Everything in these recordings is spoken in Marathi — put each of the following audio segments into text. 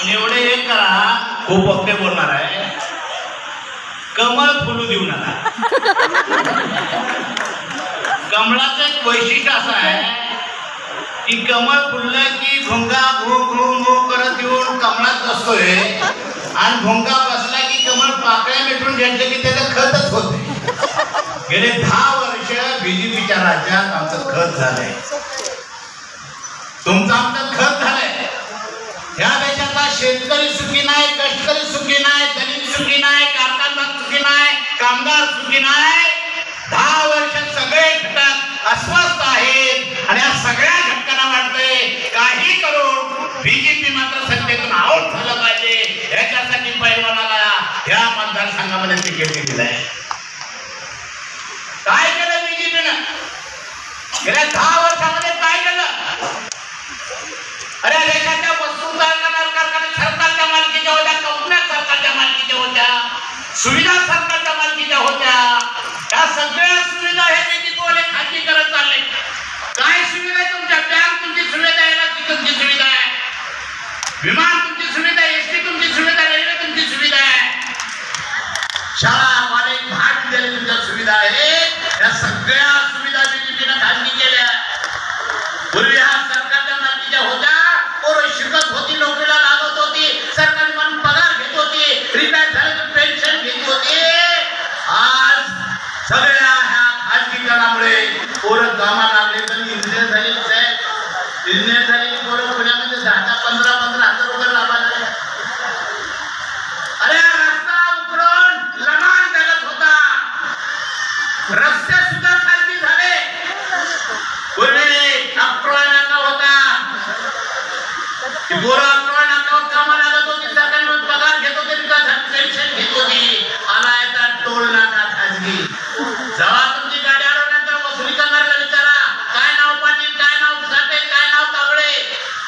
पण एवढे एक करा, खूप वक्ते बोलणार आहे, कमळ फुलू देऊ नका. कमळाचं एक वैशिष्ट्य असं आहे की कमळ फुललं की भोंगा घो घो घो करत येऊन कमळात बसतोय आणि भोंगा बसला की कमळ पाकळ्या मिटून घेतलं की त्याचं खतच होते. गेले 10 वर्ष बीजेपीच्या राज्यात आमचं खत झालंय, तुमचं आमचं खत झालंय. या देशातला शेतकरी सुखी नाही, कष्टकरी सुखी नाही, दलित सुखी नाही, कारखानदार सुखी नाही, कामगार सुखी नाही. 10 वर्षात सगळे घटक अस्वस्थ आहेत आणि या सगळ्या घटकांना वाटतंय काही करून बीजेपी मात्र सत्तेतून आउट झालं पाहिजे. याच्यासाठी पैलवानाला या मतदारसंघामध्ये तिकीट दिलंय. काय केलं बीजेपीनं गेल्या 10 वर्षामध्ये? काय केलं? अरे देशाच्या वस्तू कारखाने सरकारच्या मालकीच्या होत्या, कंपन्या सरकारच्या मालकीच्या होत्या, सुविधा सरकारच्या मालकीच्या होत्या. या सगळ्या सुविधा हे बीजेपीवाले खाजगी करत चालले. काय सुविधा आहे तुमच्या? बँक तुमची सुविधा आहे, एलआयसी तुमची सुविधा आहे, विमान तुमची सुविधा आहे, एसटी तुमची सुविधा आहे, रेल्वे तुमची सुविधा आहे, शाळा कॉलेज महाविद्यालय तुमच्या सुविधा आहे. या सगळ्या सुविधा बीजेपीनं खाजगी केल्या. पूर्वी हा सरकारच्या मालकीच्या होत्या, पोरं शिकत होती, नोकरीला लागत होती, सरकारी म्हणून पगार घेत होती, रिटायर झाले तर पेन्शन घेत होती. आज सगळ्या ह्या खाजगीकरणामुळे पोरं कामाला लागले तर इंजिनियर झाले. इंजिनियर झालेली पोरं पुण्यामध्ये 10-15 रुपये लाभायला. अरे रस्ता उकरून लमान जगत होता, रस्ते सुद्धा खाजगी झाले. पूर्वी अक्रोळा नाका होता, पोरं अक्रोळा नाकावर कामाला लागत होती, सरकारी म्हणून पगार घेत होते, पेन्शन घेत होती. आला येता टोल नाका खाजगी. जेव्हा तुमची गाडी अडवल्यानंतर वसुली करणाऱ्याला विचारा, काय नाव पाटील, काय नाव साठे, काय नाव कावळे,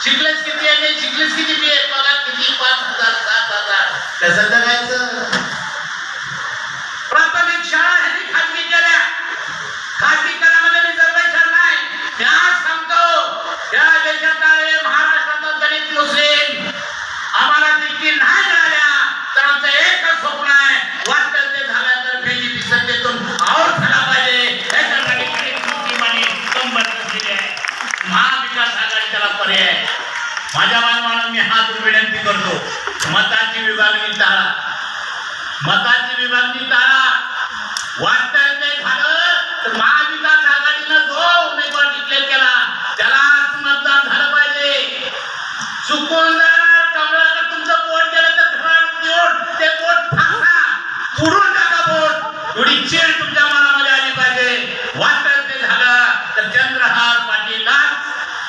शिकलेस किती आहे, शिकलेस किती बी आहे, पगार किती, 5,000 7,000. कसं जगायचं? प्राथमिक शाळा ह्यांनी खाजगी केल्या. खाजगीकरणामध्ये रिझर्वेशन नाही. त्या सांगतो या देशात महाराष्ट्रात दलित मुस्लिम आम्हाला देखील नाही झाल्या तर आमचं एकच स्वप्न आहे, वाटतं ते झालं तर बीजेपी सत्तेतून आउट झाला पाहिजे. याच्यासाठी कंबर कसलेली आहे. महाविकास आघाडी त्याला पर्याय. माझ्या बांधवांना मी हात विनंती करतो, मताची विभागणी टाळा, मताची विभागणी टाळा. वाटतं ते झालं तर महाविकास आघाडीनं जो उमेदवार डिक्लेअर केला त्यालाच मतदान झालं पाहिजे. चुकून जर कमळाला तुमचं बोट गेलं तर घरात येऊन ते बोट फासा, पुढून टाका बोट. एवढी चीड तुमच्या मनामध्ये आली पाहिजे. वाटतं ते झालं तर चंद्रहार पाटीललाच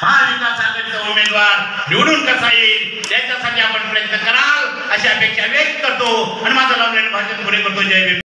महाविकास आघाडीचा उमेदवार निवडून कसा येईल त्याच्यासाठी आपण प्रयत्न कराल अशी अपेक्षा व्यक्त करतो आणि माझं लावलेलं भाषण पुढे करतो. जय भीम.